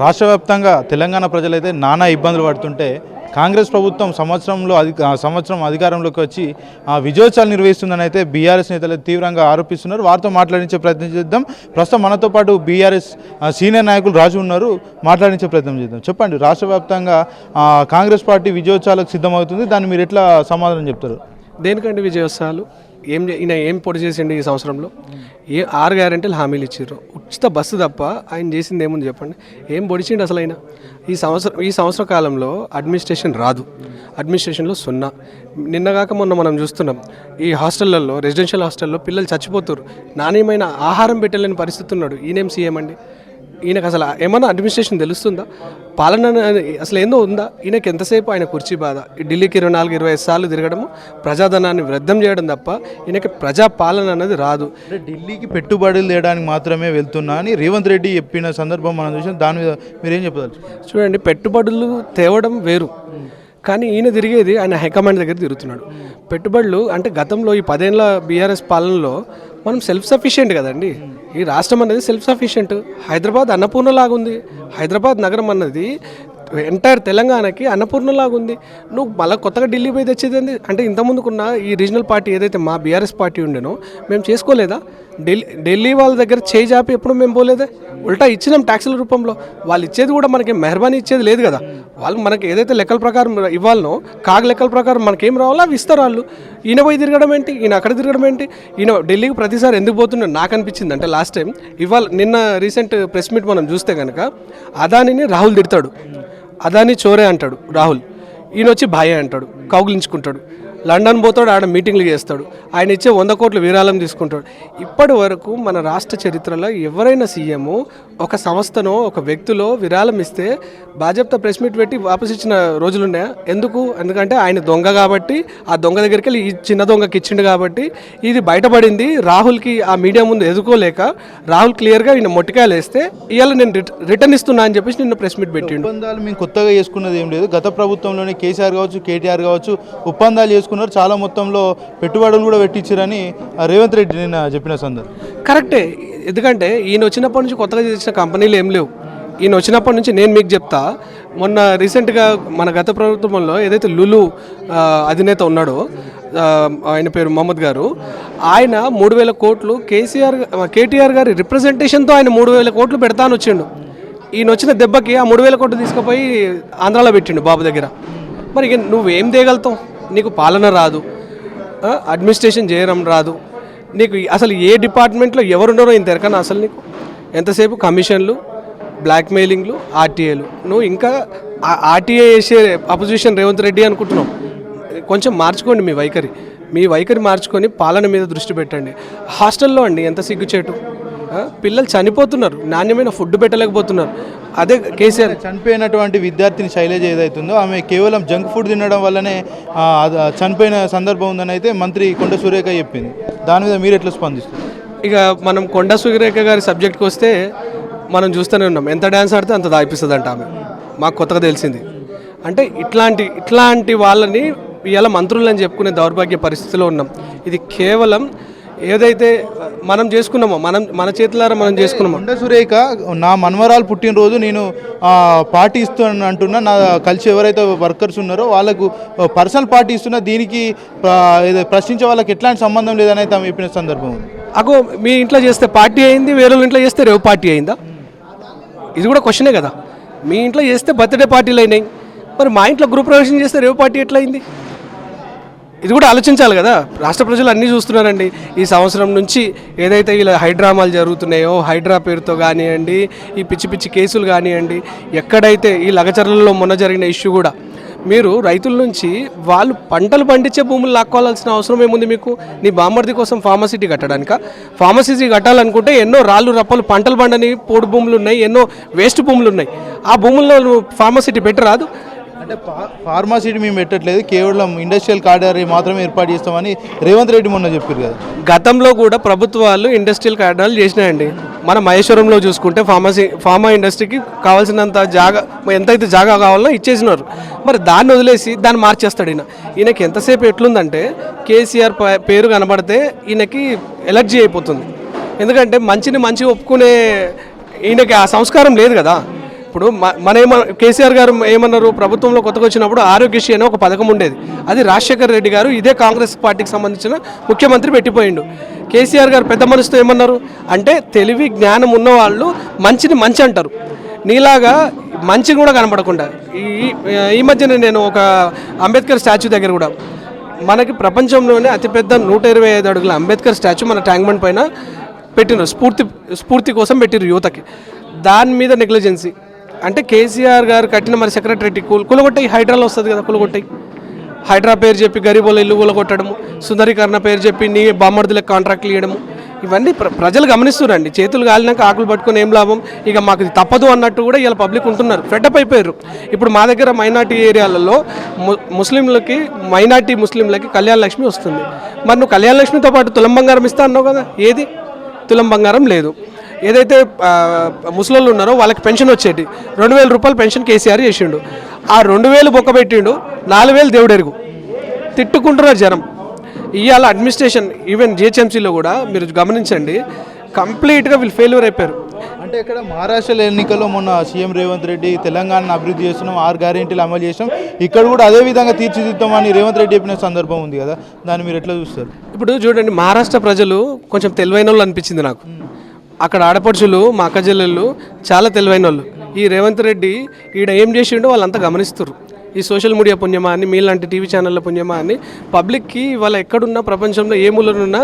రాష్ట్ర వ్యాప్తంగా తెలంగాణ ప్రజలైతే నానా ఇబ్బందులు పడుతుంటే కాంగ్రెస్ ప్రభుత్వం సంవత్సరం అధికారంలోకి వచ్చి విజయోత్సవాలు నిర్వహిస్తుందని అయితే బీఆర్ఎస్ నేతలు తీవ్రంగా ఆరోపిస్తున్నారు. వారితో మాట్లాడించే ప్రయత్నం చేద్దాం. ప్రస్తుతం మనతో పాటు బీఆర్ఎస్ సీనియర్ నాయకులు రాజు ఉన్నారు, మాట్లాడించే ప్రయత్నం చేద్దాం. చెప్పండి, రాష్ట్ర వ్యాప్తంగా కాంగ్రెస్ పార్టీ విజయోత్సవాలకు సిద్ధమవుతుంది, దాన్ని మీరు ఎట్లా సమాధానం చెప్తారు? దేనికంటే విజయోత్సవాలు ఈయన ఏం పొడి చేసిండు ఈ సంవత్సరంలో? 6 గ్యారెంటీలు హామీలు ఇచ్చారు, ఉచిత బస్సు తప్ప ఆయన చేసింది ఏముంది చెప్పండి? ఏం పొడిచిండు అసలు ఆయన? ఈ సంవత్సర కాలంలో అడ్మినిస్ట్రేషన్ రాదు, అడ్మినిస్ట్రేషన్లో 0. నిన్నగాక మొన్న మనం చూస్తున్నాం, ఈ హాస్టళ్లలో, రెసిడెన్షియల్ హాస్టల్లో పిల్లలు చచ్చిపోతారు, నాణ్యమైన ఆహారం పెట్టలేని పరిస్థితి ఉన్నాడు. ఈయనేం సీఎం అండి? ఈయనకు అసలు ఏమన్నా అడ్మినిస్ట్రేషన్ తెలుస్తుందా? పాలన అసలు ఏందో ఉందా? ఈయనకి ఎంతసేపు ఆయన కుర్చీ బాధ, ఢిల్లీకి 24-25 సార్లు తిరగడము, ప్రజాధనాన్ని వృద్ధం చేయడం తప్ప ఈయనకి ప్రజా పాలన అనేది రాదు. ఢిల్లీకి పెట్టుబడులు తేయడానికి మాత్రమే వెళ్తున్నా అని రేవంత్ రెడ్డి చెప్పిన సందర్భం మనం చూసాం. దాని మీద మీరేం చెప్పాలి? చూడండి, పెట్టుబడులు తేవడం వేరు, కానీ ఈయన తిరిగేది ఆయన హైకమాండ్ దగ్గర తిరుగుతున్నాడు. పెట్టుబడులు అంటే గతంలో ఈ 10 ఏళ్ల బీఆర్ఎస్ పాలనలో మనం సెల్ఫ్ సఫిషియెంట్ కదండి. ఈ రాష్ట్రం అనేది సెల్ఫ్ సఫిషియెంట్. హైదరాబాద్ అన్నపూర్ణలాగుంది. హైదరాబాద్ నగరం అన్నది ఎంటైర్ తెలంగాణకి అన్నపూర్ణలాగుంది. నువ్వు మళ్ళీ కొత్తగా ఢిల్లీ పోయి తెచ్చేది అంటే ఇంతకుముందుకున్న ఈ రీజనల్ పార్టీ ఏదైతే మా బీఆర్ఎస్ పార్టీ ఉండేనో మేము చేసుకోలేదా? ఢిల్లీ వాళ్ళ దగ్గర చేయి జాపి ఎప్పుడు మేము పోలేదే, ఉల్టా ఇచ్చినాం ట్యాక్సుల రూపంలో. వాళ్ళు ఇచ్చేది కూడా మనకి మెహర్బానీ ఇచ్చేది లేదు కదా. వాళ్ళు మనకి ఏదైతే లెక్కల ప్రకారం ఇవ్వాలనో, లెక్కల ప్రకారం మనకేం రావాలో అవి ఇస్తారు వాళ్ళు. ఈయన పోయి తిరగడం ఏంటి, ఈయన అక్కడ తిరగడం ఏంటి? ఈయన ఢిల్లీకి ప్రతిసారి ఎందుకు పోతున్నాడు నాకు అనిపించింది అంటే, లాస్ట్ టైం నిన్న రీసెంట్ ప్రెస్ మీట్ మనం చూస్తే కనుక అదానిని రాహుల్ తిడతాడు, అదాని చోరే అంటాడు రాహుల్. ఈయన వచ్చి భాయ్ అంటాడు, కౌగిలించుకుంటాడు. లండన్ పోతాడు, ఆడ మీటింగ్లు చేస్తాడు, ఆయన ఇచ్చే 100 కోట్ల విరాళం తీసుకుంటాడు. ఇప్పటి వరకు మన రాష్ట్ర చరిత్రలో ఎవరైనా సీఎం ఒక సంస్థనో ఒక వ్యక్తిలో విరాళం ఇస్తే భాజపా ప్రెస్ మీట్ పెట్టి వాపసు ఇచ్చిన రోజులున్నాయా? ఎందుకంటే ఆయన దొంగ కాబట్టి, ఆ దొంగ దగ్గరికి వెళ్ళి ఈ చిన్న దొంగకి ఇచ్చిండు కాబట్టి ఇది బయటపడింది. రాహుల్కి ఆ మీడియా ముందు ఎదుర్కోలేక రాహుల్ క్లియర్గా ఈయన మొట్టికాయలు వేస్తే ఇవాళ నేను రిటర్న్ ఇస్తున్నా అని చెప్పేసి నిన్న ప్రెస్ మీట్ పెట్టిండు. ఒప్పందాలు మేము కొత్తగా చేసుకున్నది ఏం లేదు. గత ప్రభుత్వంలోనే కేసీఆర్ కావచ్చు, కేటీఆర్ కావచ్చు ఒప్పందాలు చేసుకున్నారు, చాలా మొత్తంలో పెట్టుబడులు కూడా పెట్టించారని రేవంత్ రెడ్డి నిన్న చెప్పిన సందర్భం కరెక్టే. ఎందుకంటే ఈయన వచ్చినప్పటి నుంచి కొత్తగా చేసిన కంపెనీలు ఏం లేవు. ఈయన వచ్చినప్పటి నుంచి నేను మీకు చెప్తా, మొన్న రీసెంట్గా మన గత ప్రభుత్వంలో ఏదైతే లులు అధినేత ఉన్నాడో, ఆయన పేరు మహమ్మద్ గారు, ఆయన 3,000 కోట్లు కేటీఆర్ గారి రిప్రజెంటేషన్తో ఆయన 3,000 కోట్లు పెడతాను వచ్చిండు. ఈయన వచ్చిన దెబ్బకి ఆ 3,000 కోట్లు తీసుకుపోయి ఆంధ్రాలో పెట్టిండు బాబు దగ్గర. మరి నువ్వేం తేగలుగుతావు? నీకు పాలన రాదు, అడ్మినిస్ట్రేషన్ చేయడం రాదు, నీకు అసలు ఏ డిపార్ట్మెంట్లో ఎవరున్నారో ఇంత ఎరకనా? అసలు నీకు ఎంతసేపు కమిషన్లు, బ్లాక్మెయిలింగ్లు, ఆర్టీఏలు. నువ్వు ఇంకా ఆర్టీఏ చేసే అపోజిషన్ రేవంత్ రెడ్డి అనుకుంటున్నావు. కొంచెం మార్చుకోండి మీ వైఖరి మార్చుకొని పాలన మీద దృష్టి పెట్టండి. హాస్టల్లో అండి ఎంత సిగ్గుచేటు, పిల్లలు చనిపోతున్నారు, నాణ్యమైన ఫుడ్ పెట్టలేకపోతున్నారు. అదే కేసీఆర్ చనిపోయినటువంటి విద్యార్థిని శైలజ ఏదైతుందో ఆమె కేవలం జంక్ ఫుడ్ తినడం వల్లనే చనిపోయిన సందర్భం ఉందని అయితే మంత్రి కొండ సురేఖ చెప్పింది. దాని మీద మీరు ఎట్లా స్పందిస్తారు? ఇక మనం కొండ సురేఖ గారి సబ్జెక్ట్కి వస్తే మనం చూస్తూనే ఉన్నాం, ఎంత డ్యాన్స్ ఆడితే అంత దాయిపిస్తుంది అంట ఆమె. మాకు కొత్తగా తెలిసింది. అంటే ఇట్లాంటి వాళ్ళని ఇవాళ మంత్రులని చెప్పుకునే దౌర్భాగ్య పరిస్థితిలో ఉన్నాం. ఇది కేవలం ఏదైతే మనం చేసుకున్నామో, మన చేతులారా మనం చేసుకున్నామో. కొండ సురేఖ నా మనవరాలు పుట్టినరోజు నేను పార్టీ ఇస్తాను అంటున్నా, నా కలిసి ఎవరైతే వర్కర్స్ ఉన్నారో వాళ్ళకు పర్సనల్ పార్టీ ఇస్తున్నా, దీనికి ప్రశ్నించే వాళ్ళకి ఎట్లాంటి సంబంధం లేదని అయితే ఆమె చెప్పిన సందర్భం. అగో మీ ఇంట్లో చేస్తే పార్టీ అయింది, వేరే ఇంట్లో చేస్తే రేవు పార్టీ అయిందా? ఇది కూడా క్వశ్చనే కదా. మీ ఇంట్లో చేస్తే బర్త్డే పార్టీలు అయినాయి, మరి మా ఇంట్లో గృహ ప్రవేశం చేస్తే రేవు పార్టీ ఎట్లయింది? ఇది కూడా ఆలోచించాలి కదా. రాష్ట్ర ప్రజలు అన్నీ చూస్తున్నారండి. ఈ సంవత్సరం నుంచి ఏదైతే ఇలా హైడ్రామాలు జరుగుతున్నాయో, హైడ్రా పేరుతో కానివ్వండి, ఈ పిచ్చి పిచ్చి కేసులు కానివ్వండి, ఎక్కడైతే ఈ లగచర్లలో మొన్న జరిగిన ఇష్యూ కూడా, మీరు రైతుల నుంచి వాళ్ళు పంటలు పండించే భూములు లాక్కోవాల్సిన అవసరం ఏముంది మీకు? నీ బామ్మర్ది కోసం ఫార్మసిటీ కట్టడానిక? ఫార్మసిటీ కట్టాలనుకుంటే ఎన్నో రాళ్ళు రప్పలు పంటలు పండని పోడు భూములు ఉన్నాయి, ఎన్నో వేస్ట్ భూములు ఉన్నాయి. ఆ భూముల్లో నువ్వు ఫార్మసిటీ పెట్టరాదు. అంటే ఫార్మాసిటీ మేము పెట్టట్లేదు, కేవలం ఇండస్ట్రియల్ కారిడార్ మాత్రమే ఏర్పాటు చేస్తామని రేవంత్ రెడ్డి మొన్న చెప్పారు కదా. గతంలో కూడా ప్రభుత్వాలు ఇండస్ట్రియల్ కారిడార్లు చేసినాయండి. మన మహేశ్వరంలో చూసుకుంటే ఫార్మా ఇండస్ట్రీకి కావాల్సినంత జాగా, ఎంతైతే జాగా కావాలో ఇచ్చేసినారు. మరి దాన్ని వదిలేసి దాన్ని మార్చేస్తాడు ఈయనకి ఎంతసేపు ఎట్లుందంటే, కేసీఆర్ పేరు కనబడితే ఈయనకి ఎలర్జీ అయిపోతుంది. ఎందుకంటే మంచిని మంచి ఒప్పుకునే ఈయనకి ఆ సంస్కారం లేదు కదా. ఇప్పుడు కేసీఆర్ గారు ఏమన్నారు, ప్రభుత్వంలో కొత్తగా వచ్చినప్పుడు ఆరోగ్యశ్రీ అనే ఒక పథకం ఉండేది. అది రాజశేఖర్ రెడ్డి గారు ఇదే కాంగ్రెస్ పార్టీకి సంబంధించిన ముఖ్యమంత్రి పెట్టిపోయిండు. కేసీఆర్ గారు పెద్ద మనసుతో ఏమన్నారు అంటే, తెలివి జ్ఞానం ఉన్న వాళ్ళు మంచిని మంచి అంటారు, నీలాగా మంచి కూడా కనపడకుండా. ఈ మధ్యన నేను ఒక అంబేద్కర్ స్టాచ్యూ దగ్గర కూడా, మనకి ప్రపంచంలోనే అతిపెద్ద 125 అడుగుల అంబేద్కర్ స్టాచ్యూ మన ట్యాంక్ బండ్ పైన పెట్టినారు, స్ఫూర్తి కోసం పెట్టిరు యువతకి. దాని మీద నెగ్లిజెన్సీ అంటే కేసీఆర్ గారు కట్టిన మరి సెక్రటరీ కూలగొట్టాయి, హైడ్రాలో వస్తుంది కదా, కూలగొట్టాయి. హైడ్రా పేరు చెప్పి గరీబోళ్ళ ఇల్లు కూలగొట్టడము, సుందరీకరణ పేరు చెప్పి నీ బామ్మర్దులకు కాంట్రాక్ట్లు ఇవ్వడము, ఇవన్నీ ప్రజలు గమనిస్తున్నారండి. చేతులు కాలినాక ఆకులు పట్టుకొని ఏం లాభం, ఇక మాకు ఇది తప్పదు అన్నట్టు కూడా ఇలా పబ్లిక్ ఉంటున్నారు, ఫెడ్అప్ అయిపోయారు. ఇప్పుడు మా దగ్గర మైనార్టీ ఏరియాలలో ముస్లింలకి కళ్యాణ లక్ష్మి వస్తుంది. మరి నువ్వు కళ్యాణ లక్ష్మితో పాటు తులం బంగారం ఇస్తా అన్నావు కదా, ఏది తులం బంగారం లేదు. ఏదైతే ముసలోళ్ళు ఉన్నారో వాళ్ళకి పెన్షన్ వచ్చేటి 2,000 రూపాయలు పెన్షన్ కేసీఆర్ చేసిండు. ఆ 2,000 బొక్క పెట్టిండు, 4,000 దేవుడెరుగు. తిట్టుకుంటున్నారు జనం. ఇవాళ అడ్మినిస్ట్రేషన్ ఈవెన్ జిహెచ్ఎంసీలో కూడా మీరు గమనించండి, కంప్లీట్గా వీళ్ళు ఫెయిల్యూర్ అయిపోయారు. అంటే ఇక్కడ మహారాష్ట్ర ఎన్నికల్లో మొన్న సీఎం రేవంత్ రెడ్డి తెలంగాణను అభివృద్ధి చేస్తున్నాం, 6 గ్యారెంటీలు అమలు చేసాం, ఇక్కడ కూడా అదే విధంగా తీర్చిదిద్దామని రేవంత్ రెడ్డి చెప్పిన సందర్భం ఉంది కదా, దాన్ని మీరు ఎట్లా చూస్తారు? ఇప్పుడు చూడండి, మహారాష్ట్ర ప్రజలు కొంచెం తెలివైన వాళ్ళు అనిపించింది నాకు. అక్కడ ఆడపడుచులు మా అక్క చెల్లెళ్ళు చాలా తెలివైన వాళ్ళు. ఈ రేవంత్ రెడ్డి ఈడ ఏం చేసిండో వాళ్ళంతా గమనిస్తారు. ఈ సోషల్ మీడియా పుణ్యమా అని, మీలాంటి టీవీ ఛానళ్ళ పుణ్యమా అని పబ్లిక్కి వాళ్ళ ఎక్కడున్నా ప్రపంచంలో ఏ మూలనున్నా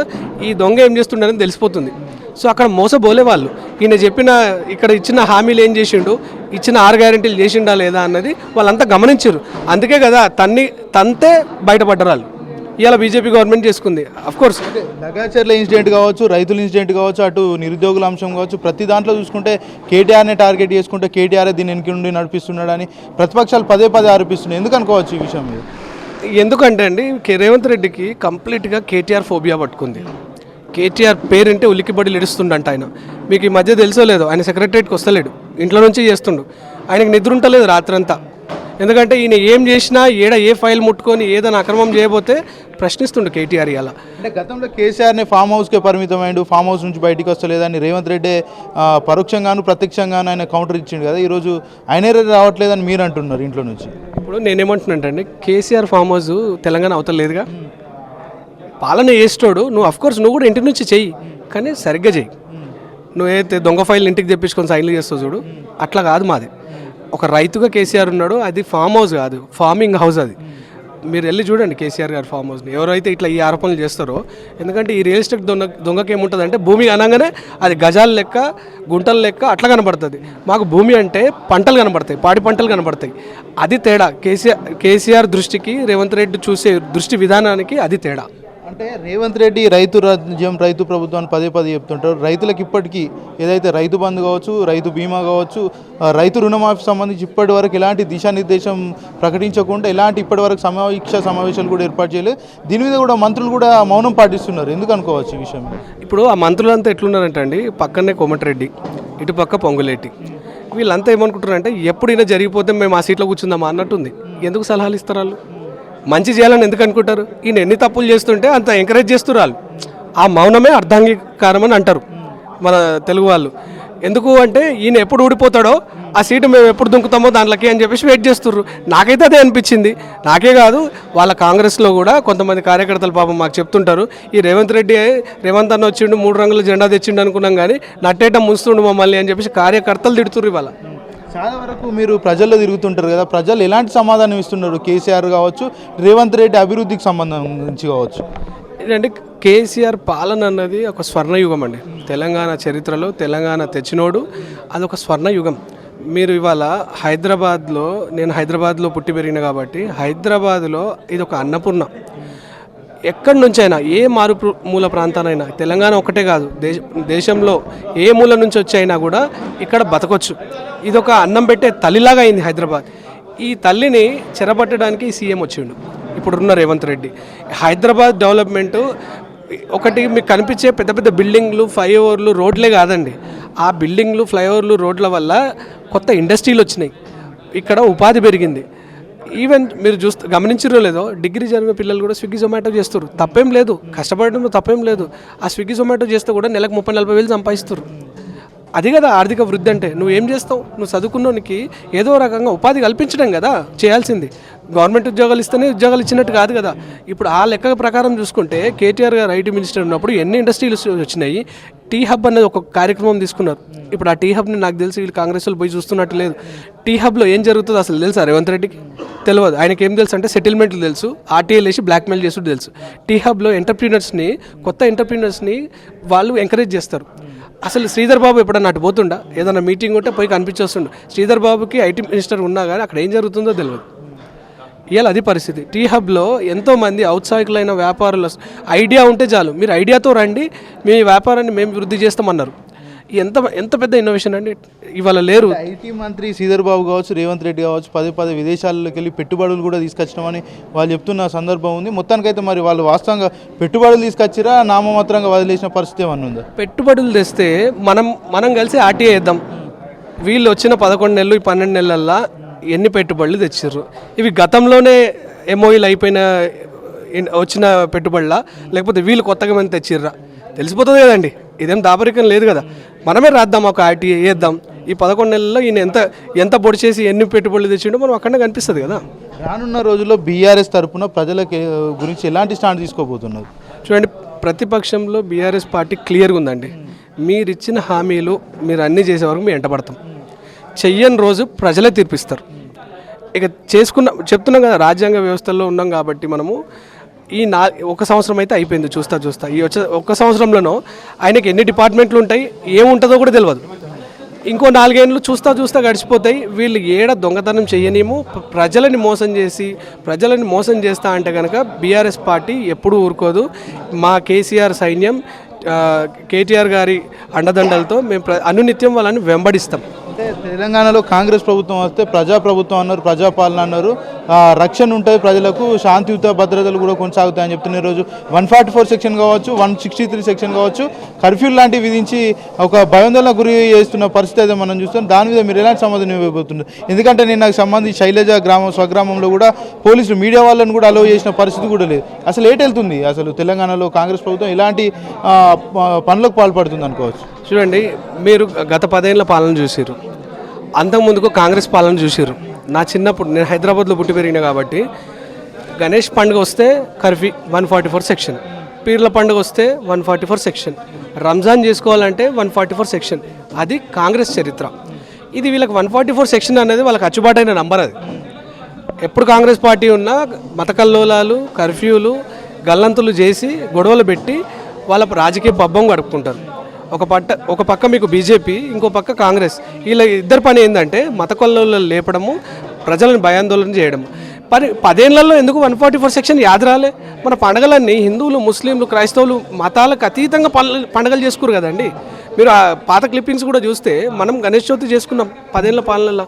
ఈ దొంగ ఏం చేస్తుండని తెలిసిపోతుంది. సో అక్కడ మోసపోలే వాళ్ళు. ఈయన చెప్పిన ఇక్కడ ఇచ్చిన హామీలు ఏం చేసిండు, ఇచ్చిన 6 గ్యారెంటీలు చేసిండా లేదా అన్నది వాళ్ళంతా గమనించారు. అందుకే కదా తంతే బయటపడ్డరాలు ఇవాళ బీజేపీ గవర్నమెంట్ చేసుకుంది. అఫ్కోర్స్ లగాచర్ల ఇన్సిడెంట్ కావచ్చు, రైతుల ఇన్సిడెంట్ కావచ్చు, అటు నిరుద్యోగుల అంశం కావచ్చు, ప్రతి దాంట్లో చూసుకుంటే కేటీఆర్నే టార్గెట్ చేసుకుంటే కేటీఆర్ఏ దీన్ని వెనక నుండి నడిపిస్తున్నాడని ప్రతిపక్షాలు పదే ఆరోపిస్తున్నాయి. ఎందుకు అనుకోవచ్చు ఈ విషయం మీద? ఎందుకంటే అండి, రేవంత్ రెడ్డికి కంప్లీట్గా కేటీఆర్ ఫోబియా పట్టుకుంది. కేటీఆర్ పేరంటే ఉలిక్కిబడి ఎడుస్తుండంట ఆయన. మీకు ఈ మధ్య తెలుసో లేదో, ఆయన సెక్రటరియట్కి వస్తలేడు, ఇంట్లో నుంచి చేస్తుండు. ఆయనకు నిద్ర ఉంటలేదు రాత్రంతా. ఎందుకంటే ఈయన ఏం చేసినా ఏ ఫైల్ ముట్టుకొని ఏదైనా అక్రమం చేయబోతే ప్రశ్నిస్తుండు కేటీఆర్. ఇలా అంటే గతంలో కేసీఆర్ని ఫామ్ హౌస్కే పరిమితమైండు, ఫామ్ హౌస్ నుంచి బయటికి వస్తలేదని రేవంత్ రెడ్డి పరోక్షంగాను ప్రత్యక్షంగాను ఆయన కౌంటర్ ఇచ్చిండు కదా, ఈరోజు ఆయనే రావట్లేదని మీరు అంటున్నారు ఇంట్లో నుంచి. ఇప్పుడు నేనేమంటున్నానంటే, కేసీఆర్ ఫామ్ హౌస్ తెలంగాణ అవతలేదుగా, పాలన చేస్తాడు. నువ్వు అఫ్కోర్స్ నువ్వు కూడా ఇంటి నుంచి చెయ్యి, కానీ సరిగ్గా చెయ్యి. నువ్వైతే దొంగ ఫైల్ ఇంటికి తెప్పించుకొని సైన్లు చేస్తావు చూడు, అట్లా కాదు మాది. ఒక రైతుగా కేసీఆర్ ఉన్నాడు, అది ఫామ్ హౌస్ కాదు, ఫార్మింగ్ హౌస్. అది మీరు వెళ్ళి చూడండి కేసీఆర్ గారి ఫామ్ హౌస్ని. ఎవరైతే ఇట్లా ఈ ఆరోపణలు చేస్తారో, ఎందుకంటే ఈ రియల్ ఎస్టేట్ దొంగకి ఏముంటుంది అంటే, భూమి అనగానే అది గజాల లెక్క, గుంటల లెక్క అట్లా కనబడుతుంది. మాకు భూమి అంటే పంటలు కనబడతాయి, పాడి పంటలు కనబడతాయి. అది తేడా. కేసీఆర్ దృష్టికి రేవంత్ రెడ్డి చూసే దృష్టి విధానానికి అది తేడా. అంటే రేవంత్ రెడ్డి రైతు రాజ్యం, రైతు ప్రభుత్వాన్ని పదే చెప్తుంటారు. రైతులకు ఇప్పటికీ ఏదైతే రైతు బంధు కావచ్చు, రైతు బీమా కావచ్చు, రైతు రుణమాఫీ సంబంధించి ఇప్పటి వరకు ఎలాంటి దిశానిర్దేశం ప్రకటించకుండా ఇలాంటి ఇప్పటి వరకు సమావేశాలు కూడా ఏర్పాటు చేయలేదు. దీని మీద కూడా మంత్రులు కూడా మౌనం పాటిస్తున్నారు. ఎందుకు అనుకోవచ్చు ఈ విషయం? ఇప్పుడు ఆ మంత్రులంతా ఎట్లున్నారంటే అండి, పక్కనే కోమటిరెడ్డి, ఇటు పక్క పొంగులేటి, వీళ్ళంతా ఏమనుకుంటారంటే ఎప్పుడు ఈయన జరిగిపోతే మేము ఆ సీట్లో కూర్చుందామా అన్నట్టుంది. ఎందుకు సలహాలు ఇస్తారు వాళ్ళు? మంచి చేయాలని ఎందుకు అనుకుంటారు? ఈయన ఎన్ని తప్పులు చేస్తుంటే అంత ఎంకరేజ్ చేస్తున్నారు. ఆ మౌనమే అర్ధాంగీకారం అని అంటారు మన తెలుగు వాళ్ళు. ఎందుకు అంటే, ఈయన ఎప్పుడు ఊడిపోతాడో ఆ సీటు మేము ఎప్పుడు దుంకుతామో దాంట్లోకి అని చెప్పేసి వెయిట్ చేస్తుర్రు. నాకైతే అదే అనిపించింది. నాకే కాదు, వాళ్ళ కాంగ్రెస్లో కూడా కొంతమంది కార్యకర్తలు పాపం మాకు చెప్తుంటారు, ఈ రేవంత్ అన్న వచ్చిండు, 3 రంగుల జెండా తెచ్చిండు అనుకున్నాం, కానీ నట్టేట ముంచుతుండు మమ్మల్ని అని చెప్పేసి కార్యకర్తలు తిడుతుర్రు. ఇవాళ చాలా వరకు మీరు ప్రజల్లో తిరుగుతుంటారు కదా, ప్రజలు ఎలాంటి సమాధానం ఇస్తున్నారు? కేసీఆర్ కావచ్చు, రేవంత్ రెడ్డి అభివృద్ధికి సంబంధించి కావచ్చు. ఏంటంటే, కేసీఆర్ పాలన అన్నది ఒక స్వర్ణయుగం అండి. తెలంగాణ చరిత్రలో తెలంగాణ తెచ్చినోడు, అదొక స్వర్ణయుగం. మీరు ఇవాళ నేను హైదరాబాద్లో పుట్టి పెరిగిన కాబట్టి, హైదరాబాద్లో ఇది ఒక అన్నపూర్ణ. ఎక్కడి నుంచైనా ఏ మూల ప్రాంతానైనా, తెలంగాణ ఒకటే కాదు, దేశంలో ఏ మూల నుంచి వచ్చైనా కూడా ఇక్కడ బతకొచ్చు. ఇదొక అన్నం పెట్టే తల్లిలాగా అయింది హైదరాబాద్. ఈ తల్లిని చెరపట్టడానికి సీఎం వచ్చిండు ఇప్పుడున్న రేవంత్ రెడ్డి. హైదరాబాద్ డెవలప్మెంటు ఒకటి మీకు కనిపించే పెద్ద బిల్డింగ్లు, ఫ్లైఓవర్లు, రోడ్లే కాదండి. ఆ బిల్డింగ్లు, ఫ్లైఓవర్లు, రోడ్ల వల్ల కొత్త ఇండస్ట్రీలు వచ్చినాయి, ఇక్కడ ఉపాధి పెరిగింది. ఈవెన్ మీరు గమనించారో లేదో, డిగ్రీ జరిగిన పిల్లలు కూడా స్విగ్గీ జొమాటో చేస్తారు. తప్పేం లేదు, కష్టపడడం తప్పేం లేదు. ఆ స్విగ్గీ జొమాటో చేస్తే కూడా నెలకు 30-40 వేలు సంపాదిస్తారు. అది కదా ఆర్థిక వృద్ధి అంటే. నువ్వు ఏం చేస్తావు? నువ్వు చదువుకున్నోనికి ఏదో రకంగా ఉపాధి కల్పించడం కదా చేయాల్సింది. గవర్నమెంట్ ఉద్యోగాలు ఇస్తేనే ఉద్యోగాలు ఇచ్చినట్టు కాదు కదా. ఇప్పుడు ఆ లెక్క ప్రకారం చూసుకుంటే కేటీఆర్ గారు ఐటీ మినిస్టర్ ఉన్నప్పుడు ఎన్ని ఇండస్ట్రీలు వచ్చినాయి. టీ హబ్ అనేది ఒక కార్యక్రమం తీసుకున్నారు. ఇప్పుడు ఆ టీ హబ్ని నాకు తెలిసి వీళ్ళు కాంగ్రెస్ వాళ్ళు పోయి చూస్తున్నట్టు లేదు. టీ హబ్లో ఏం జరుగుతుందో అసలు తెలుసా రేవంత్ రెడ్డికి? తెలియదు. ఆయనకి ఏం తెలుసు అంటే సెటిల్మెంట్లు తెలుసు, ఆర్టీఐలు వేసి బ్లాక్మెయిల్ చేసుడు తెలుసు. టీ హబ్లో ఎంటర్ప్రీనర్స్ని, కొత్త ఎంటర్ప్రీనర్స్ని వాళ్ళు ఎంకరేజ్ చేస్తారు. అసలు శ్రీధర్ బాబు ఎప్పుడన్నా అటు పోతుండా? ఏదైనా మీటింగ్ ఉంటే పోయి కనిపించొస్తుండ. శ్రీధర్ బాబుకి ఐటీ మినిస్టర్ ఉన్నా కానీ అక్కడ ఏం జరుగుతుందో తెలియదు. ఇవాళ అది పరిస్థితి. టీ హబ్లో ఎంతోమంది ఔత్సాహికులైన వ్యాపారులు ఐడియా ఉంటే చాలు, మీరు ఐడియాతో రండి, మీ వ్యాపారాన్ని మేము వృద్ధి చేస్తామన్నారు. ఎంత ఎంత పెద్ద ఇన్నోవేషన్ అండి. ఇవాళ లేరు. ఐటీ మంత్రి శ్రీధర్ బాబు కావచ్చు, రేవంత్ రెడ్డి కావచ్చు, పదే విదేశాల్లోకి వెళ్ళి పెట్టుబడులు కూడా తీసుకొచ్చినామని వాళ్ళు చెప్తున్న సందర్భం ఉంది. మొత్తానికైతే మరి వాళ్ళు వాస్తవంగా పెట్టుబడులు తీసుకొచ్చిరా, నామమాత్రంగా వదిలేసిన పరిస్థితి ఏమన్నా ఉందా? పెట్టుబడులు తెస్తే మనం కలిసి ఆర్టీఐ వేద్దాం. వీళ్ళు వచ్చిన 11 నెలలు, 12 నెలల్లో ఎన్ని పెట్టుబడులు తెచ్చిర్రు? ఇవి గతంలోనే ఎంఓఈలు అయిపోయిన వచ్చిన పెట్టుబడులా, లేకపోతే వీళ్ళు కొత్తగా మంది తెచ్చిర్రా? తెలిసిపోతుంది కదండి. ఇదేం దాపరికం లేదు కదా. మనమే రాద్దాం, ఒక ఆర్టీఐ వేద్దాం. ఈ 11 నెలల్లో ఈయన ఎంత పొడి చేసి ఎన్ని పెట్టుబడులు తెచ్చిండో మనం అక్కడనే కనిపిస్తుంది కదా. రానున్న రోజుల్లో బీఆర్ఎస్ తరఫున ప్రజలకు గురించి ఎలాంటి స్టాండ్ తీసుకోబోతున్నారు? చూడండి, ప్రతిపక్షంలో బీఆర్ఎస్ పార్టీ క్లియర్గా ఉందండి. మీరు ఇచ్చిన హామీలు మీరు అన్నీ చేసే వరకు మేము ఎంటపడతాం. చెయ్యని రోజు ప్రజలే తీర్పిస్తారు. ఇక చెప్తున్నాం కదా, రాజ్యాంగ వ్యవస్థల్లో ఉన్నాం కాబట్టి మనము ఈ 1 సంవత్సరం అయితే అయిపోయింది. చూస్తా ఈ వచ్చే 1 సంవత్సరంలోనో ఆయనకి ఎన్ని డిపార్ట్మెంట్లు ఉంటాయి, ఏముంటుందో కూడా తెలియదు. ఇంకో 4 ఏళ్ళు చూస్తా గడిచిపోతాయి. వీళ్ళు ఏడ దొంగతనం చేయనేమో, ప్రజలని మోసం చేస్తా అంటే కనుక బీఆర్ఎస్ పార్టీ ఎప్పుడూ ఊరుకోదు. మా కేసీఆర్ సైన్యం, కేటీఆర్ గారి అండదండలతో మేము అనునిత్యం వాళ్ళని వెంబడిస్తాం. అంటే తెలంగాణలో కాంగ్రెస్ ప్రభుత్వం వస్తే ప్రజాప్రభుత్వం అన్నారు, ప్రజాపాలన అన్నారు, రక్షణ ఉంటుంది ప్రజలకు, శాంతియుత భద్రతలు కూడా కొనసాగుతాయని చెప్తున్న రోజు 144 సెక్షన్ కావచ్చు, 163 సెక్షన్ కావచ్చు, కర్ఫ్యూ లాంటివి విధించి ఒక భయాందోళన గురి చేస్తున్న పరిస్థితి అయితే మనం చూస్తాం. దాని మీద మీరు ఎలాంటి సమాధానం ఇవ్వబోతున్నారు? ఎందుకంటే నేను నాకు సంబంధించి శైలజ స్వగ్రామంలో కూడా పోలీసులు మీడియా వాళ్ళని కూడా అలో చేసిన పరిస్థితి కూడా లేదు. అసలు వెళ్తుంది అసలు తెలంగాణలో కాంగ్రెస్ ప్రభుత్వం ఇలాంటి పనులకు పాల్పడుతుంది అనుకోవచ్చు? చూడండి, మీరు గత 10 ఏళ్ళ పాలన చూసారు, అంతకుముందుకు కాంగ్రెస్ పాలన చూసారు. నా చిన్నప్పుడు నేను హైదరాబాద్లో పుట్టి పెరిగిన కాబట్టి గణేష్ పండుగ వస్తే కర్ఫ్యూ 144 సెక్షన్, పీర్ల పండుగ వస్తే 144 సెక్షన్, రంజాన్ చేసుకోవాలంటే 144 సెక్షన్. అది కాంగ్రెస్ చరిత్ర. ఇది వీళ్ళకి 144 సెక్షన్ అనేది వాళ్ళకి అచ్చుబాటైన నంబర్. అది ఎప్పుడు కాంగ్రెస్ పార్టీ ఉన్నా మత కల్లోలాలు, కర్ఫ్యూలు, గల్లంతులు చేసి గొడవలు పెట్టి వాళ్ళ రాజకీయ పబ్బం గడుపుకుంటారు. ఒక పక్క మీకు బీజేపీ, ఇంకో పక్క కాంగ్రెస్. వీళ్ళ ఇద్దరు పని ఏంటంటే మత కొల్లలు లేపడము, ప్రజలను భయాందోళన చేయడం. 10 ఏళ్లలో ఎందుకు 144 సెక్షన్ యాద రాలే? మన పండగలన్నీ హిందువులు, ముస్లింలు, క్రైస్తవులు మతాలకు అతీతంగా పండగలు చేసుకోరు కదండి. మీరు ఆ పాత క్లిప్పింగ్స్ కూడా చూస్తే మనం గణేష్ చవితి చేసుకున్నాం 10 ఏళ్ల పాలనలో.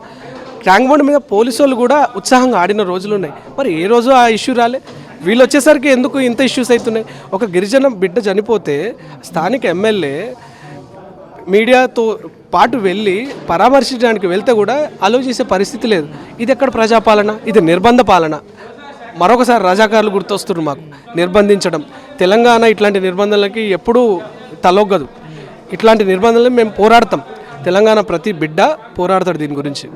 ట్యాంక్ బండ్ మీద పోలీసు వాళ్ళు కూడా ఉత్సాహంగా ఆడిన రోజులు ఉన్నాయి. మరి ఏ రోజు ఆ ఇష్యూ రాలే. వీళ్ళు వచ్చేసరికి ఎందుకు ఇంత ఇష్యూస్ అవుతున్నాయి? ఒక గిరిజన బిడ్డ చనిపోతే స్థానిక ఎమ్మెల్యే మీడియాతో పాటు వెళ్ళి పరామర్శించడానికి వెళ్తే కూడా అలో చేసే పరిస్థితి లేదు. ఇది ఎక్కడ ప్రజాపాలన? ఇది నిర్బంధ పాలన. మరొకసారి రజాకారులు గుర్తొస్తున్నారు మాకు. నిర్బంధించడం, తెలంగాణ ఇట్లాంటి నిర్బంధాలకి ఎప్పుడూ తలొగ్గదు. ఇట్లాంటి నిర్బంధాలను మేము పోరాడతాం. తెలంగాణ ప్రతి బిడ్డ పోరాడతాడు దీని గురించి.